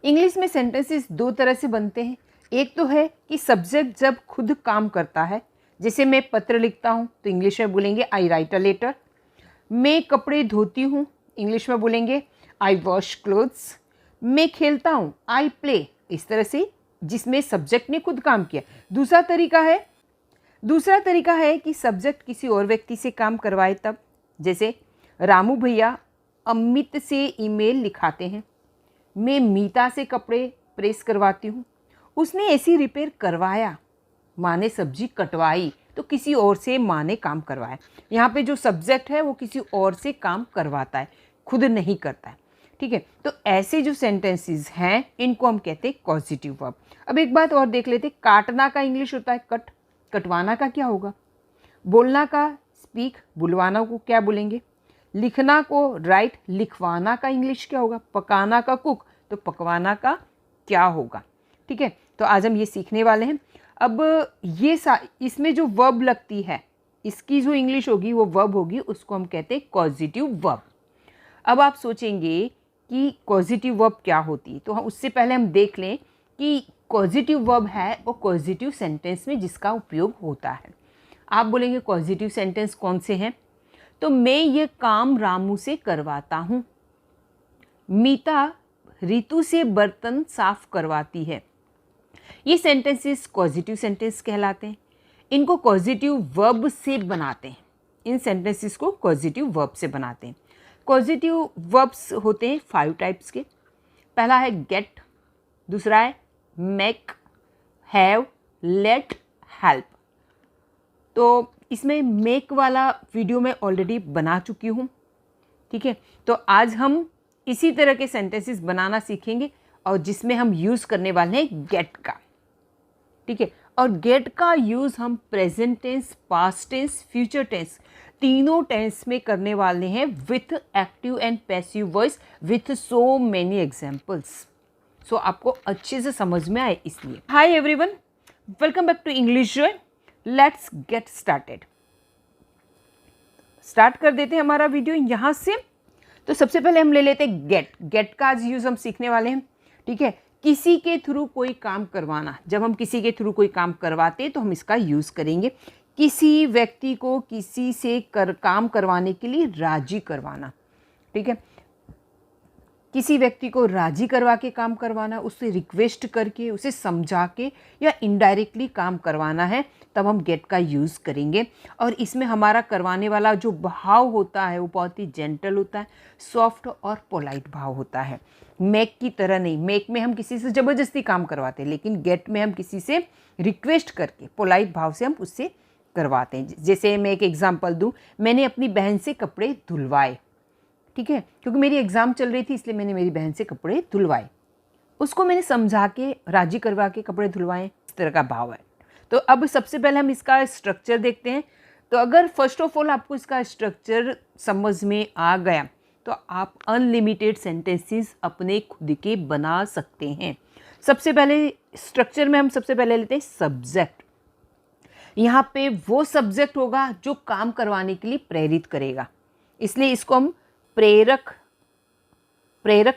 English में sentences दो तरह से बनते हैं। एक तो है कि सब्जेक्ट जब खुद काम करता है, जैसे मैं पत्र लिखता हूँ तो इंग्लिश में बोलेंगे आई राइट अ लेटर। मैं कपड़े धोती हूँ, इंग्लिश में बोलेंगे आई वॉश क्लोथ्स। मैं खेलता हूँ, आई प्ले। इस तरह से जिसमें सब्जेक्ट ने खुद काम किया। दूसरा तरीका है कि सब्जेक्ट किसी और व्यक्ति से काम करवाए तब, जैसे रामू भैया अमित से ईमेल लिखाते हैं। मैं मीता से कपड़े प्रेस करवाती हूँ, उसने ऐसी रिपेयर करवाया। माँ ने सब्जी कटवाई, तो किसी और से माँ ने काम करवाया। यहाँ पे जो सब्जेक्ट है वो किसी और से काम करवाता है, खुद नहीं करता है। ठीक है, तो ऐसे जो सेंटेंसेस हैं इनको हम कहते हैं कॉजेटिव वर्ब। अब एक बात और देख लेते, काटना का इंग्लिश होता है कट, कटवाना का क्या होगा? बोलना का स्पीक, बुलवाना को क्या बोलेंगे? लिखना को राइट, लिखवाना का इंग्लिश क्या होगा? पकाना का कुक, तो पकवाना का क्या होगा? ठीक है, तो आज हम ये सीखने वाले हैं। अब ये इसमें जो वर्ब लगती है, इसकी जो इंग्लिश होगी वो वर्ब होगी, उसको हम कहते हैं कॉजेटिव वर्ब। अब आप सोचेंगे कि कॉजेटिव वर्ब क्या होती है, तो उससे पहले हम देख लें कि कॉजेटिव वर्ब है और कॉजेटिव सेंटेंस में जिसका उपयोग होता है। आप बोलेंगे कॉजेटिव सेंटेंस कौन से हैं? तो मैं ये काम रामू से करवाता हूँ। मीता ऋतु से बर्तन साफ करवाती है। ये सेंटेंसेस कॉजेटिव सेंटेंस कहलाते हैं। इनको कॉजेटिव वर्ब से बनाते हैं। इन सेंटेंसेस को कॉजेटिव वर्ब से बनाते हैं। कॉजेटिव वर्ब्स होते हैं 5 टाइप्स के। पहला है गेट, दूसरा है मेक, हैव, लेट, हेल्प। तो इसमें मेक वाला वीडियो मैं ऑलरेडी बना चुकी हूँ। ठीक है, तो आज हम इसी तरह के सेंटेंसेस बनाना सीखेंगे और जिसमें हम यूज़ करने वाले हैं गेट का। ठीक है, और गेट का यूज़ हम present tense, past tense, future tense, तीनों टेंस में करने वाले हैं with active and passive voice, with so many examples. So आपको अच्छे से समझ में आए इसलिए। Hi everyone, welcome back to English Joy. Let's get started. Start कर देते हैं हमारा वीडियो यहाँ से। तो सबसे पहले हम ले लेते हैं गेट। गेट का आज यूज़ हम सीखने वाले हैं। ठीक है, किसी के थ्रू कोई काम करवाना। जब हम किसी के थ्रू कोई काम करवाते हैं तो हम इसका यूज़ करेंगे। किसी व्यक्ति को किसी से काम करवाने के लिए राजी करवाना। ठीक है, किसी व्यक्ति को राजी करवा के काम करवाना, उससे रिक्वेस्ट करके, उसे समझा के या इनडायरेक्टली काम करवाना है, तब हम गेट का यूज़ करेंगे। और इसमें हमारा करवाने वाला जो भाव होता है वो बहुत ही जेंटल होता है, सॉफ्ट और पोलाइट भाव होता है। मेक की तरह नहीं। मेक में हम किसी से ज़बरदस्ती काम करवाते हैं, लेकिन गेट में हम किसी से रिक्वेस्ट करके पोलाइट भाव से हम उससे करवाते हैं। जैसे मैं एक एग्जाम्पल दूँ, मैंने अपनी बहन से कपड़े धुलवाए। ठीक है, क्योंकि मेरी एग्ज़ाम चल रही थी इसलिए मैंने मेरी बहन से कपड़े धुलवाए। उसको मैंने समझा के राजी करवा के कपड़े धुलवाए, इस तरह का भाव है। तो अब सबसे पहले हम इसका स्ट्रक्चर देखते हैं। तो अगर फर्स्ट ऑफ ऑल आपको इसका स्ट्रक्चर समझ में आ गया तो आप अनलिमिटेड सेंटेंसेस अपने खुद के बना सकते हैं। सबसे पहले स्ट्रक्चर में हम सबसे पहले लेते हैं सब्जेक्ट। यहाँ पे वो सब्जेक्ट होगा जो काम करवाने के लिए प्रेरित करेगा, इसलिए इसको हम प्रेरक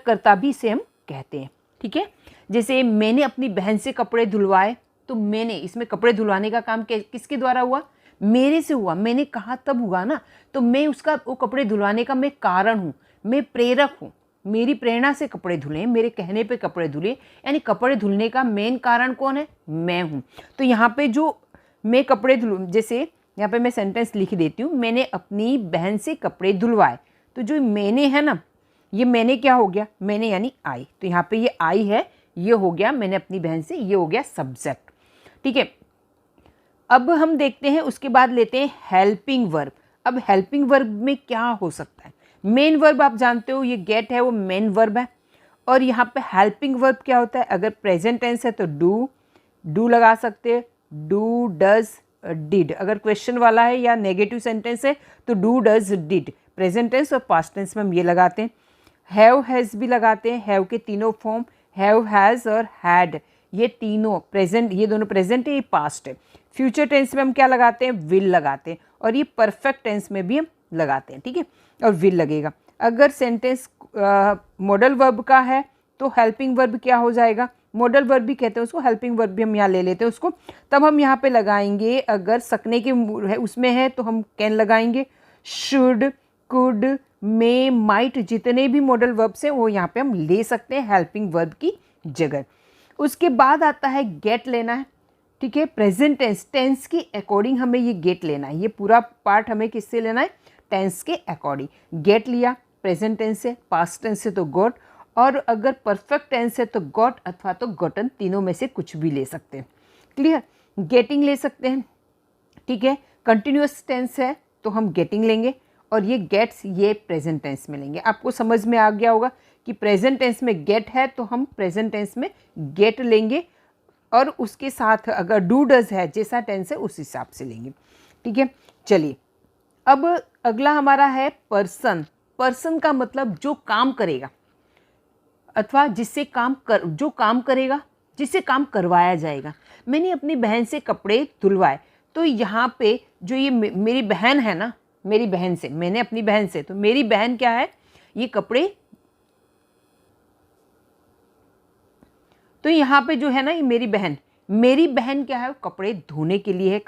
कर्ता भी इसे हम कहते हैं। ठीक है, जैसे मैंने अपनी बहन से कपड़े धुलवाए, तो मैंने, इसमें कपड़े धुलवाने का काम किसके द्वारा हुआ? मेरे से हुआ। मैंने कहा तब हुआ ना, तो मैं उसका, वो कपड़े धुलवाने का मैं कारण हूँ, मैं प्रेरक हूँ। मेरी प्रेरणा से कपड़े धुले, मेरे कहने पे कपड़े धुले, यानी कपड़े धुलने का मेन कारण कौन है? मैं हूँ। तो यहाँ पे जो मैं कपड़े जैसे यहाँ पे मैं सेंटेंस लिख देती हूँ, मैंने अपनी बहन से कपड़े धुलवाए। तो जो मैंने है ना, ये मैंने क्या हो गया? मैंने यानी आई। तो यहाँ पे ये आई है, ये हो गया मैंने अपनी बहन से, ये हो गया सब्जेक्ट। ठीक है, अब हम देखते हैं, उसके बाद लेते हैं हेल्पिंग वर्ब। अब हेल्पिंग वर्ब में क्या हो सकता है? मेन वर्ब आप जानते हो, ये गेट है वो मेन वर्ब है। और यहाँ पे हेल्पिंग वर्ब क्या होता है? अगर प्रेजेंट टेंस है तो डू लगा सकते हैं, डू, डज, डिड। अगर क्वेश्चन वाला है या नेगेटिव सेंटेंस है तो do, does, did. Present tense और पास्ट टेंस में हम ये लगाते हैं। हैव, हैज़ भी लगाते हैं। हैव के तीनों फॉर्म, हैव, हैज़ और हैड, ये तीनों प्रेजेंट, ये दोनों प्रेजेंट है, ये पास्ट है। फ्यूचर टेंस में हम क्या लगाते हैं? विल लगाते हैं। और ये परफेक्ट टेंस में भी हम लगाते हैं। ठीक है, और विल लगेगा। अगर सेंटेंस मॉडल वर्ब का है तो हेल्पिंग वर्ब क्या हो जाएगा, मॉडल वर्ब भी कहते हैं उसको, हेल्पिंग वर्ब भी हम यहाँ ले लेते हैं उसको। तब हम यहाँ पे लगाएंगे, अगर सकने के है उसमें है तो हम कैन लगाएंगे। शुड, कुड, मे, माइट, जितने भी मॉडल वर्ब्स हैं वो यहाँ पे हम ले सकते हैं हेल्पिंग वर्ब की जगह। उसके बाद आता है गेट लेना है, ठीक है। प्रेजेंट टेंस, टेंस के अकॉर्डिंग हमें ये गेट लेना है। ये पूरा पार्ट हमें किससे लेना है, टेंस के अकॉर्डिंग। गेट लिया प्रेजेंट टेंस से, पास्ट टेंस से तो गॉट, और अगर परफेक्ट टेंस है तो गॉट अथवा तो गॉटन, तीनों में से कुछ भी ले सकते हैं। क्लियर, गेटिंग ले सकते हैं, ठीक है। कंटिन्यूअस टेंस है तो हम गेटिंग लेंगे, और ये गेट्स ये प्रेजेंट टेंस में लेंगे। आपको समझ में आ गया होगा कि प्रेजेंट टेंस में गेट है तो हम प्रेजेंट टेंस में गेट लेंगे, और उसके साथ अगर डू डज है जैसा टेंस है उस हिसाब से लेंगे, ठीक है। चलिए अब अगला हमारा है पर्सन। पर्सन का मतलब जो काम करेगा अथवा जिससे जो काम करेगा, जिससे काम करवाया जाएगा। मैंने अपनी बहन से कपड़े धुलवाए, तो यहाँ पे जो ये मेरी बहन है ना, मेरी बहन से, मैंने अपनी बहन से, तो मेरी बहन क्या है, ये कपड़े, तो यहाँ पे जो है ना ये मेरी बहन क्या है, कपड़े धोने के लिए है।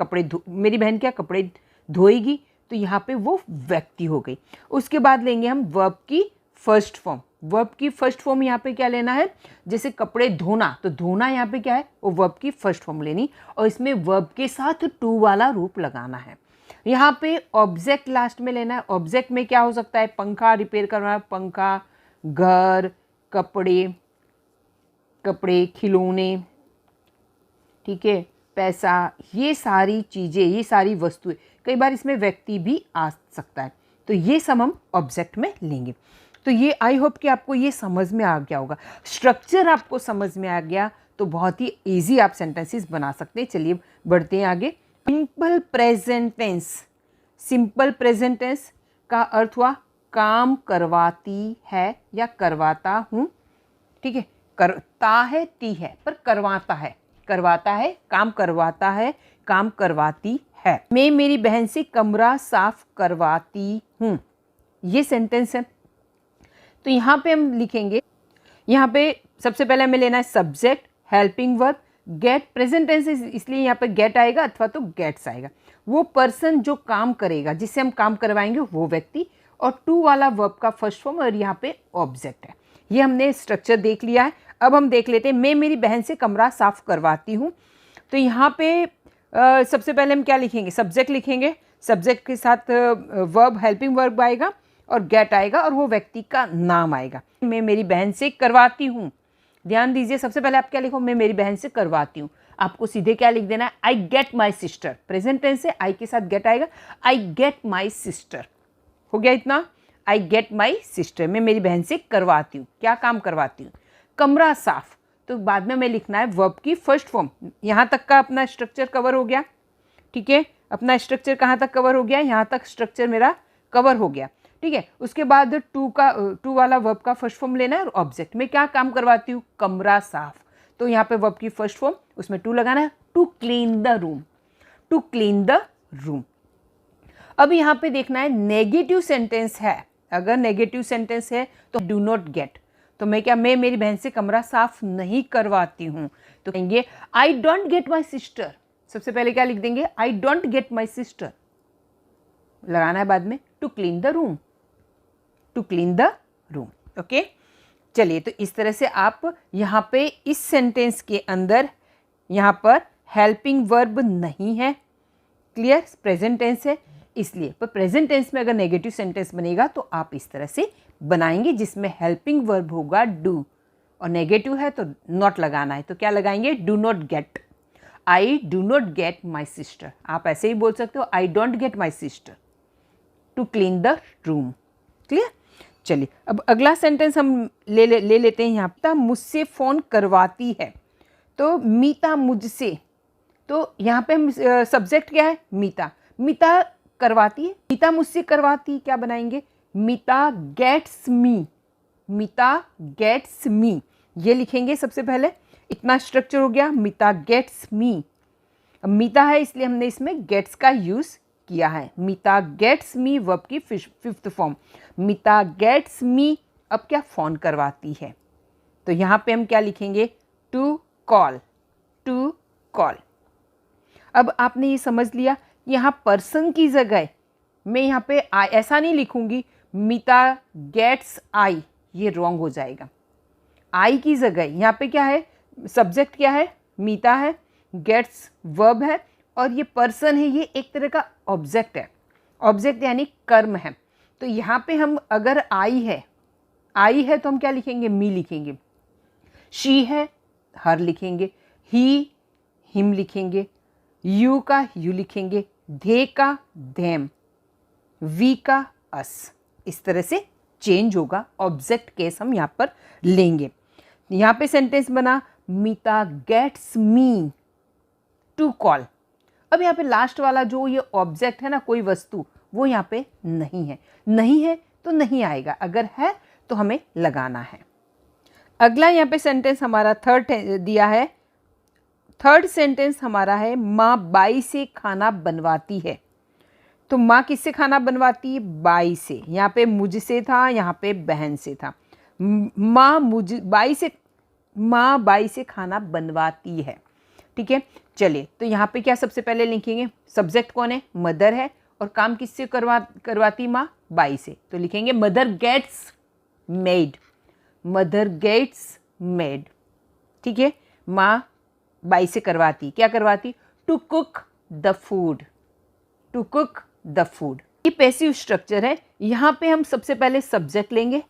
मेरी बहन क्या कपड़े धोएगी, तो यहाँ पे वो व्यक्ति हो गई। उसके बाद लेंगे हम वर्ब की फर्स्ट फॉर्म। वर्ब की फर्स्ट फॉर्म यहाँ पे क्या लेना है, जैसे कपड़े धोना, तो धोना यहाँ पे क्या है, वो वर्ब की फर्स्ट फॉर्म लेनी, और इसमें वर्ब के साथ टू वाला रूप लगाना है। यहाँ पे ऑब्जेक्ट लास्ट में लेना है। ऑब्जेक्ट में क्या हो सकता है, पंखा रिपेयर करना, पंखा, घर, कपड़े, खिलौने, ठीक है, पैसा, ये सारी चीज़ें, ये सारी वस्तुएं। कई बार इसमें व्यक्ति भी आ सकता है, तो ये सब हम ऑब्जेक्ट में लेंगे। तो ये आई होप कि आपको ये समझ में आ गया होगा, स्ट्रक्चर आपको समझ में आ गया, तो बहुत ही इजी आप सेंटेंसेस बना सकते हैं। चलिए बढ़ते हैं आगे। Simple present tense. Simple present tense का अर्थ हुआ काम करवाती है या करवाता हूँ, ठीक है। करता है, ती है, पर करवाता है, काम करवाता है, काम करवाती है। मैं मेरी बहन से कमरा साफ करवाती हूँ, ये सेंटेंस है। तो यहाँ पे हम लिखेंगे, यहाँ पे सबसे पहले हमें लेना है subject, helping verb, get, present tense इसलिए यहाँ पे गेट आएगा अथवा तो गेट्स आएगा। वो पर्सन जो काम करेगा, जिससे हम काम करवाएंगे, वो व्यक्ति, और टू वाला वर्ब का फर्स्ट फॉर्म, और यहाँ पे ऑब्जेक्ट है। ये हमने स्ट्रक्चर देख लिया है। अब हम देख लेते हैं, मैं मेरी बहन से कमरा साफ करवाती हूँ। तो यहाँ पे सबसे पहले हम क्या लिखेंगे, सब्जेक्ट लिखेंगे। सब्जेक्ट के साथ वर्ब, हेल्पिंग वर्ब आएगा और गेट आएगा, और वो व्यक्ति का नाम आएगा। मैं मेरी बहन से करवाती हूँ, ध्यान दीजिए, सबसे पहले आप क्या लिखो, मैं मेरी बहन से करवाती हूँ। आपको सीधे क्या लिख देना है, I get my sister. Present tense से आई के साथ गेट आएगा, आई गेट माई सिस्टर। हो गया इतना, आई गेट माई सिस्टर, मैं मेरी बहन से करवाती हूँ। क्या काम करवाती हूँ, कमरा साफ। तो बाद में हमें लिखना है वर्ब की फर्स्ट फॉर्म। यहाँ तक का अपना स्ट्रक्चर कवर हो गया, ठीक है। अपना स्ट्रक्चर कहाँ तक कवर हो गया, यहाँ तक स्ट्रक्चर मेरा कवर हो गया, ठीक है। उसके बाद टू वाला वर्ब का फर्स्ट फॉर्म लेना है, और ऑब्जेक्ट में क्या काम करवाती हूँ, कमरा साफ। तो यहाँ पे वर्ब की फर्स्ट फॉर्म, उसमें टू लगाना है, to clean the room, to clean the room. अब यहाँ पे देखना है नेगेटिव सेंटेंस है। अगर नेगेटिव सेंटेंस है तो डू नॉट गेट, तो मैं मेरी बहन से कमरा साफ नहीं करवाती हूँ, तो कहेंगे I don't get my sister. सबसे पहले क्या लिख देंगे, I don't get my sister, लगाना है बाद में to clean the room, to clean the room. Okay, चलिए, तो इस तरह से आप यहाँ पे इस सेंटेंस के अंदर यहाँ पर हेल्पिंग वर्ब नहीं है, क्लियर, प्रेजेंट टेंस है इसलिए। पर प्रेजेंट टेंस में अगर नेगेटिव सेंटेंस बनेगा तो आप इस तरह से बनाएंगे, जिसमें हेल्पिंग वर्ब होगा डू, और नेगेटिव है तो नॉट लगाना है। तो क्या लगाएंगे, do not get, I do not get my sister. आप ऐसे ही बोल सकते हो, I don't get my sister to clean the room. Clear, चलिए अब अगला सेंटेंस हम ले लेते हैं। यहाँ पर मुझसे फ़ोन करवाती है, तो मीता मुझसे, तो यहाँ पे हम सब्जेक्ट क्या है, मीता, मीता करवाती है, मीता मुझसे करवाती, क्या बनाएंगे, मीता गेट्स मी, मीता गेट्स मी, ये लिखेंगे सबसे पहले। इतना स्ट्रक्चर हो गया, मीता गेट्स मी। मीता है इसलिए हमने इसमें गेट्स का यूज़ किया है। मीता गेट्स मी वर्ब की फिफ्थ फॉर्म, मीता गेट्स मी। अब क्या, फ़ोन करवाती है, तो यहाँ पे हम क्या लिखेंगे, टू कॉल, टू कॉल। अब आपने ये समझ लिया, यहाँ पर्सन की जगह मैं यहाँ पे ऐसा नहीं लिखूंगी मीता गेट्स आई, ये रॉन्ग हो जाएगा। आई की जगह यहाँ पे क्या है, सब्जेक्ट क्या है, मीता है, गेट्स वर्ब है, और ये पर्सन है, ये एक तरह का ऑब्जेक्ट है। ऑब्जेक्ट यानी कर्म है। तो यहाँ पे हम अगर आई है तो हम क्या लिखेंगे, मी लिखेंगे। शी है, हर लिखेंगे। ही, हिम लिखेंगे। यू का यू लिखेंगे। दे का देम। वी का अस। इस तरह से चेंज होगा, ऑब्जेक्ट केस हम यहाँ पर लेंगे। यहाँ पे सेंटेंस बना मीता गेट्स मी टू कॉल। अब यहाँ पे लास्ट वाला जो ये ऑब्जेक्ट है ना, कोई वस्तु, वो यहाँ पे नहीं है तो नहीं आएगा, अगर है तो हमें लगाना है। अगला यहाँ पे सेंटेंस हमारा थर्ड दिया है। थर्ड सेंटेंस हमारा है माँ बाई से खाना बनवाती है। तो माँ किससे खाना बनवाती है, बाई से। यहाँ पे मुझसे था, यहाँ पे बहन से था। माँ बाई से खाना बनवाती है। ठीक है, चलिए तो यहाँ पे क्या सबसे पहले लिखेंगे, सब्जेक्ट कौन है, मदर है, और काम किससे करवाती, माँ बाई से। तो लिखेंगे mother gets maid, mother gets maid. ठीक है, माँ बाई से करवाती, क्या करवाती, to cook the food, to cook the food. ये पैसिव स्ट्रक्चर है। यहाँ पे हम सबसे पहले सब्जेक्ट लेंगे।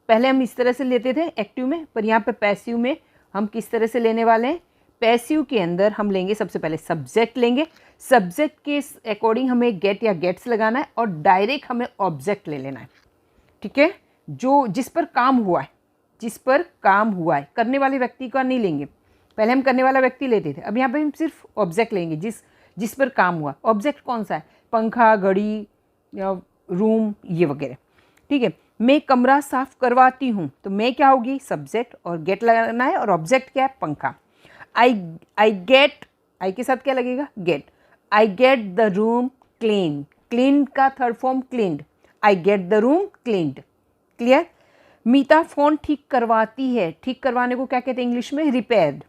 पहले हम इस तरह से लेते थे एक्टिव में, पर यहाँ पे पैसिव में हम किस तरह से लेने वाले हैं, पैसिव के अंदर हम लेंगे सबसे पहले सब्जेक्ट लेंगे। सब्जेक्ट के अकॉर्डिंग हमें गेट या गेट्स लगाना है, और डायरेक्ट हमें ऑब्जेक्ट ले लेना है। ठीक है, जो जिस पर काम हुआ है, जिस पर काम हुआ है, करने वाले व्यक्ति का नहीं लेंगे। पहले हम करने वाला व्यक्ति लेते थे, अब यहाँ पे हम सिर्फ ऑब्जेक्ट लेंगे, जिस पर काम हुआ। ऑब्जेक्ट कौन सा है, पंखा, घड़ी, रूम, ये वगैरह। ठीक है, मैं कमरा साफ करवाती हूँ, तो मैं क्या होगी, सब्जेक्ट, और गेट लगाना है, और ऑब्जेक्ट क्या है, पंखा। आई गेट, आई के साथ क्या लगेगा, get. I get the room clean, clean का third form cleaned, I get the room cleaned. Clear. Meeta phone ठीक करवाती है, ठीक करवाने को क्या कहते हैं इंग्लिश में, रिपेयर्ड।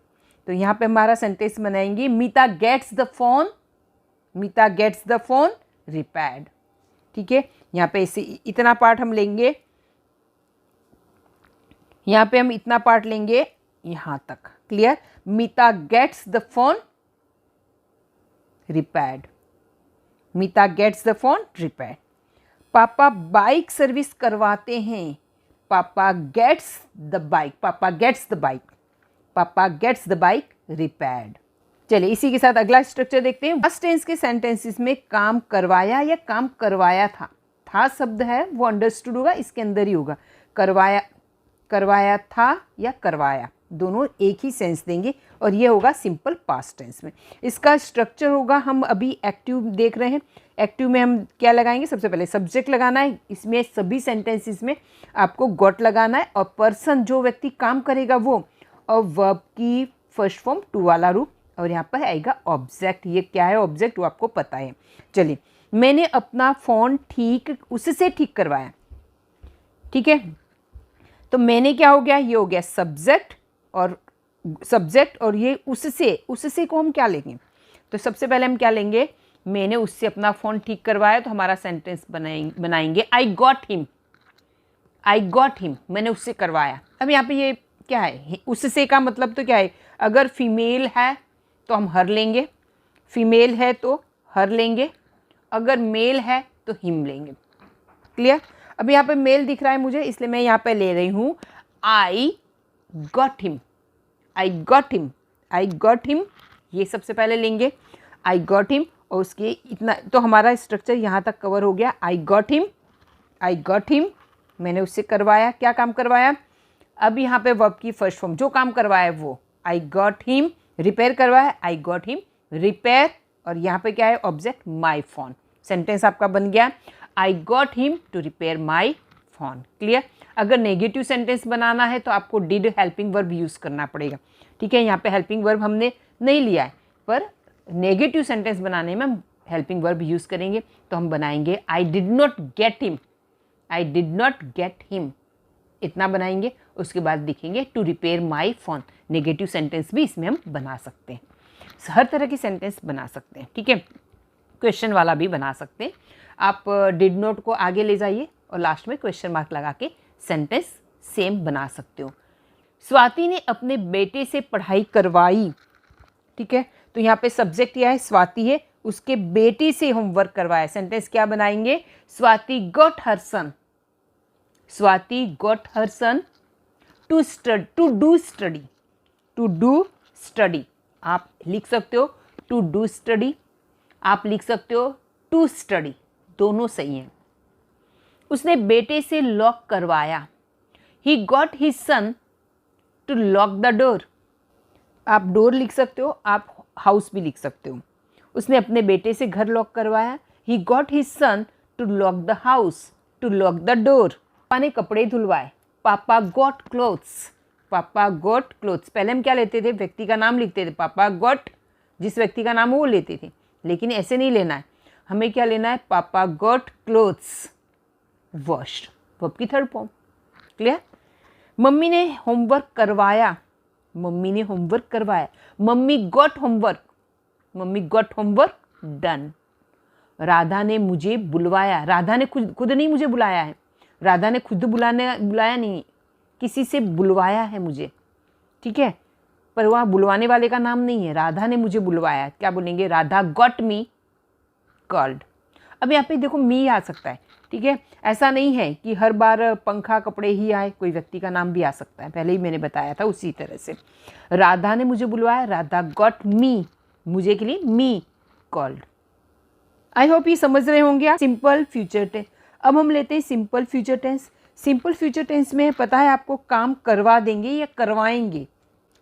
तो यहाँ पे हमारा सेंटेंस बनाएंगे Meeta gets the phone, Meeta gets the phone repaired. ठीक है, यहाँ पे इसे इतना पार्ट हम लेंगे, यहाँ पे हम इतना पार्ट लेंगे यहाँ तक। Clear. Meeta gets the phone repaired, Meeta gets the phone repaired. पापा बाइक सर्विस करवाते हैं, papa gets the bike, papa gets the bike, papa gets the bike repaired. चलिए इसी के साथ अगला स्ट्रक्चर देखते हैं। पास्ट टेंस के सेंटेंसेस में काम करवाया या काम करवाया था शब्द है वो अंडरस्टूड होगा, इसके अंदर ही होगा। करवाया था या करवाया, दोनों एक ही सेंस देंगे, और ये होगा सिंपल पास्ट टेंस में। इसका स्ट्रक्चर होगा, हम अभी एक्टिव देख रहे हैं। एक्टिव में हम क्या लगाएंगे, सबसे पहले सब्जेक्ट लगाना है, इसमें सभी सेंटेंसेस में आपको गॉट लगाना है, और पर्सन जो व्यक्ति काम करेगा वो, और वर्ब की फर्स्ट फॉर्म टू वाला रूप, और यहाँ पर आएगा ऑब्जेक्ट। ये क्या है ऑब्जेक्ट, वो आपको पता है। चलिए, मैंने अपना फ़ोन उससे ठीक करवाया। ठीक है, तो मैंने क्या हो गया, ये हो गया सब्जेक्ट, और ये उससे को हम क्या लेंगे, तो सबसे पहले हम क्या लेंगे, मैंने उससे अपना फ़ोन ठीक करवाया, तो हमारा सेंटेंस बनाएंगे आई गॉट हिम, आई गॉट हिम, मैंने उससे करवाया। अब यहाँ पे ये क्या है, उससे का मतलब तो क्या है, अगर फीमेल है तो हम हर लेंगे, फीमेल है तो हर लेंगे, अगर मेल है तो हिम लेंगे। क्लियर। अब यहाँ पे मेल दिख रहा है मुझे, इसलिए मैं यहाँ पे ले रही हूँ आई गॉट हिम, आई गॉट हिम, आई गॉट हिम, ये सबसे पहले लेंगे आई गॉट हिम, और उसके इतना तो हमारा स्ट्रक्चर यहाँ तक कवर हो गया। I got him, I got him, मैंने उससे करवाया, क्या काम करवाया। अब यहाँ पे वर्ब की फर्स्ट फॉर्म, जो काम करवाया वो, आई गॉट हिम, रिपेयर करवाया, आई गॉट हिम रिपेयर, और यहाँ पे क्या है ऑब्जेक्ट, माई फोन। सेंटेंस आपका बन गया I got him to repair my phone. Clear. अगर नेगेटिव सेंटेंस बनाना है तो आपको डिड हेल्पिंग वर्ब यूज़ करना पड़ेगा। ठीक है, यहाँ पे हेल्पिंग वर्ब हमने नहीं लिया है, पर नेगेटिव सेंटेंस बनाने में हम हेल्पिंग वर्ब यूज़ करेंगे। तो हम बनाएंगे I did not get him, I did not get him, इतना बनाएंगे। उसके बाद लिखेंगे to repair my phone. Negative sentence भी इसमें हम बना सकते हैं, हर तरह की सेंटेंस बना सकते हैं, ठीक है। क्वेश्चन वाला भी बना सकते हैं। आप डिड नॉट को आगे ले जाइए और लास्ट में क्वेश्चन मार्क लगा के सेंटेंस सेम बना सकते हो। स्वाति ने अपने बेटे से पढ़ाई करवाई, ठीक है। तो यहाँ पे सब्जेक्ट क्या है, स्वाति है, उसके बेटे से होमवर्क करवाया। सेंटेंस क्या बनाएंगे, Swati got her son, Swati got her son to do study, to do study. आप लिख सकते हो टू डू स्टडी, आप लिख सकते हो टू स्टडी, दोनों सही हैं। उसने बेटे से लॉक करवाया, he got his son to lock the door. आप डोर लिख सकते हो, आप हाउस भी लिख सकते हो। उसने अपने बेटे से घर लॉक करवाया, he got his son to lock the house, to lock the door. पापा ने कपड़े धुलवाए, papa got clothes, papa got clothes. पहले हम क्या लेते थे, व्यक्ति का नाम लिखते थे, पापा गॉट, जिस व्यक्ति का नाम हो वो लेते थे, लेकिन ऐसे नहीं लेना है, हमें क्या लेना है, पापा गॉट क्लोथ्स वॉश्ड, वर्ब की थर्ड फॉर्म। क्लियर। मम्मी ने होमवर्क करवाया, मम्मी ने होमवर्क करवाया, mummy got homework, mummy got homework done. Radha ने मुझे बुलवाया, राधा ने खुद नहीं मुझे बुलाया है, राधा ने खुद बुलाया नहीं, किसी से बुलवाया है मुझे, ठीक है। पर वहाँ बुलवाने वाले का नाम नहीं है, राधा ने मुझे बुलवाया। क्या बोलेंगे, राधा गॉट मी कॉल्ड। अब यहाँ पे देखो मी आ सकता है, ठीक है। ऐसा नहीं है कि हर बार पंखा कपड़े ही आए, कोई व्यक्ति का नाम भी आ सकता है, पहले ही मैंने बताया था उसी तरह से। राधा ने मुझे बुलवाया, राधा गॉट मी, मुझे के लिए मी कॉल्ड। आई होप ये समझ रहे होंगे आप। Simple future tense. अब हम लेते हैं simple future tense. Simple future tense में पता है आपको काम करवा देंगे या करवाएंगे,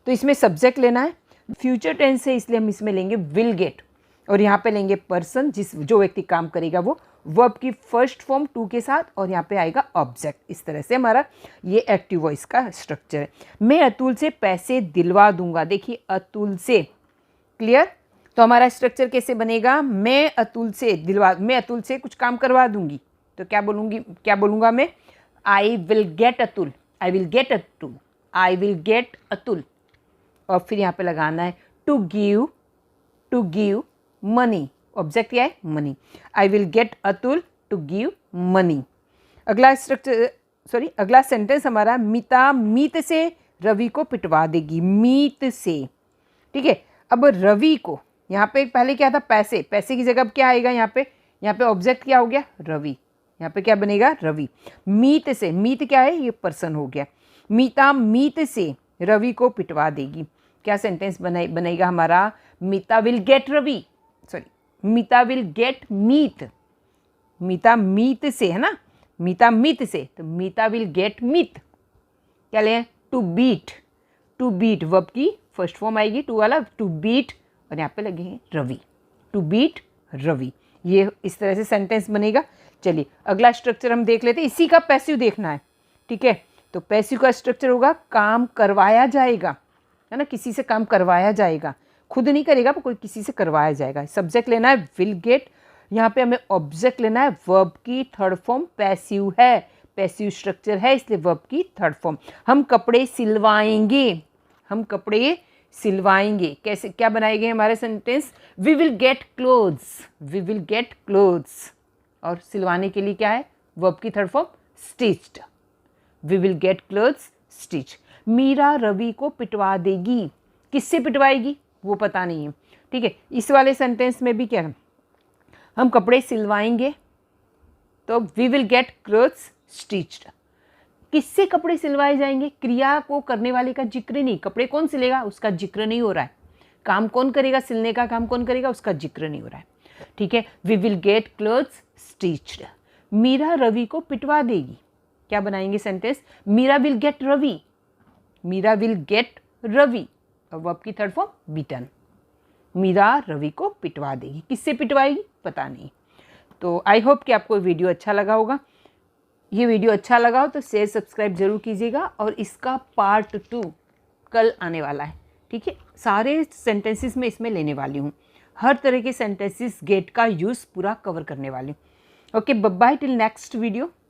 तो इसमें सब्जेक्ट लेना है। फ्यूचर टेंस है इसलिए हम इसमें लेंगे विल गेट, और यहाँ पे लेंगे पर्सन, जो व्यक्ति काम करेगा वो, वर्ब की फर्स्ट फॉर्म टू के साथ, और यहाँ पे आएगा ऑब्जेक्ट। इस तरह से हमारा ये एक्टिव वॉइस का स्ट्रक्चर है। मैं अतुल से पैसे दिलवा दूंगा, देखिए अतुल से। क्लियर। तो हमारा स्ट्रक्चर कैसे बनेगा, मैं अतुल से कुछ काम करवा दूंगी, तो क्या बोलूँगा मैं, आई will get Atul, I will get Atul, I will get Atul. और फिर यहाँ पे लगाना है टू गिव मनी। ऑब्जेक्ट क्या है, money. I will get Atul to give money. अगला सेंटेंस हमारा, मीता मीत से रवि को पिटवा देगी, मीत से, ठीक है। अब रवि को, यहाँ पे पहले क्या था, पैसे, पैसे की जगह अब क्या आएगा, यहाँ पे ऑब्जेक्ट क्या हो गया, रवि। यहाँ पे क्या बनेगा, रवि। मीत से, मीत क्या है, ये पर्सन हो गया। मीता मीत से रवि को पिटवा देगी। क्या सेंटेंस बनेगा हमारा, Meeta will get Ravi, Meeta will get Meet. Meeta Meet से है ना, मीता मीत से, तो मीता विल गेट मीत। क्या लें, to beat, to beat verb की फर्स्ट फॉर्म आएगी, टू वाला, टू बीट, और यहाँ पे लगे हैं रवि, टू बीट रवि। ये इस तरह से सेंटेंस बनेगा। चलिए अगला स्ट्रक्चर हम देख लेते हैं, इसी का पैसिव देखना है, ठीक है। तो पैसिव का स्ट्रक्चर होगा, काम करवाया जाएगा, है ना, किसी से काम करवाया जाएगा, खुद नहीं करेगा पर कोई किसी से करवाया जाएगा। सब्जेक्ट लेना है विल गेट, यहाँ पे हमें ऑब्जेक्ट लेना है, वर्ब की थर्ड फॉर्म पैसिव है, पैसिव स्ट्रक्चर है इसलिए वर्ब की थर्ड फॉर्म। हम कपड़े सिलवाएंगे, हम कपड़े सिलवाएंगे, कैसे, क्या बनाएंगे हमारे सेंटेंस, we will get clothes, we will get clothes. और सिलवाने के लिए क्या है, वर्ब की third form stitched, we will get clothes stitch. Meera Ravi को पिटवा देगी, किससे पिटवाएगी वो पता नहीं है, ठीक है। इस वाले सेंटेंस में भी क्या है, हम कपड़े सिलवाएंगे, तो we will get clothes stitched. किससे कपड़े सिलवाए जाएंगे, क्रिया को करने वाले का जिक्र नहीं, कपड़े कौन सिलेगा उसका जिक्र नहीं हो रहा है, काम कौन करेगा, सिलने का काम कौन करेगा उसका जिक्र नहीं हो रहा है, ठीक है। We will get clothes stitched. Meera Ravi को पिटवा देगी, क्या बनाएंगे सेंटेंस, Meera will get Ravi, Meera will get Ravi, और वर्ब की third form beaten. Meera Ravi को पिटवा देगी, किससे पिटवाएगी पता नहीं। तो आई होप कि आपको वीडियो अच्छा लगा होगा। ये वीडियो अच्छा लगा हो तो शेयर सब्सक्राइब जरूर कीजिएगा, और इसका पार्ट 2 कल आने वाला है, ठीक है। सारे सेंटेंसेस में इसमें लेने वाली हूँ, हर तरह के सेंटेंसेस गेट का यूज़ पूरा कवर करने वाली हूँ। Okay, bye till next video.